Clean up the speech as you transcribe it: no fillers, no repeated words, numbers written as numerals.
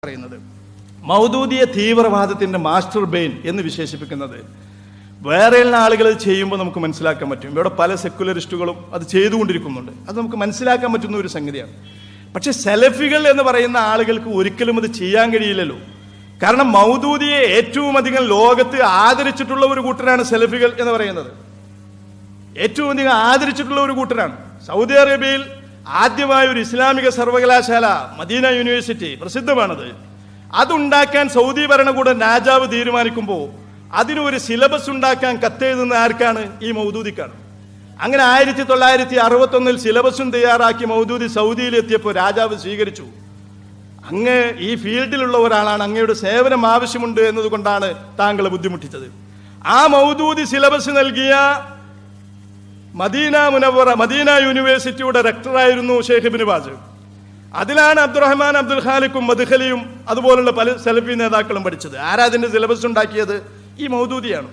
പറയുന്നത് മൗദൂദിയെ തീവ്രവാദത്തിന്റെ master brain എന്ന് വിശേഷിപ്പിക്കുന്നത് വേറെയുള്ള ആളുകൾ ചെയ്യുമ്പോൾ നമുക്ക് മനസ്സിലാക്കാൻ പറ്റും. ഇവിടെ പല സെക്കുലറിസ്റ്റുകളും അത് ചെയ്തുകൊണ്ടിരിക്കുന്നുണ്ട്. അത് നമുക്ക് മനസ്സിലാക്കാൻ പറ്റുന്ന ഒരു സംഗതിയാണ്. പക്ഷെ സലഫികൾ എന്ന് പറയുന്ന ആളുകൾക്ക് ഒരിക്കലും അത് ചെയ്യാൻ കഴിയില്ലല്ലോ. കാരണം മൗദൂദിയെ ഏറ്റവും അധികം ലോകത്ത് ആദരിച്ചിട്ടുള്ള ഒരു കൂട്ടരാണ് സലഫികൾ എന്ന് പറയുന്നത്. ഏറ്റവും അധികം ആദരിച്ചിട്ടുള്ള ഒരു കൂട്ടരാണ്. സൗദി അറേബ്യയിൽ ആദ്യമായ ഒരു ഇസ്ലാമിക സർവകലാശാല മദീന യൂണിവേഴ്സിറ്റി പ്രസിദ്ധമാണത്. അതുണ്ടാക്കാൻ സൗദി ഭരണകൂടം രാജാവ് തീരുമാനിക്കുമ്പോൾ അതിനൊരു സിലബസ് ഉണ്ടാക്കാൻ കത്തെഴുതുന്ന ആർക്കാണ്? ഈ മൗദൂദിക്കാണ്. അങ്ങനെ 1961 സിലബസും തയ്യാറാക്കി മൗദൂദി സൗദിയിൽ എത്തിയപ്പോൾ രാജാവ് സ്വീകരിച്ചു. അങ്ങ് ഈ ഫീൽഡിലുള്ള ഒരാളാണ്, അങ്ങയുടെ സേവനം ആവശ്യമുണ്ട് എന്നതുകൊണ്ടാണ് താങ്കളെ ബുദ്ധിമുട്ടിച്ചത്. ആ മൗദൂദി സിലബസ് നൽകിയ മദീന യൂണിവേഴ്സിറ്റിയുടെ റെക്ടറായിരുന്നു ഷെയ്ഖ് ഇബ്നു ബാസ്. അതിലാണ് അബ്ദുറഹ്മാൻ അബ്ദുൽ ഖാലിക്കും മദ്ഖലിയും അതുപോലുള്ള പല സലഫി നേതാക്കളും പഠിച്ചത്. ആരാ അതിന്റെ സിലബസ് ഉണ്ടാക്കിയത്? ഈ മൗദൂദിയാണ്.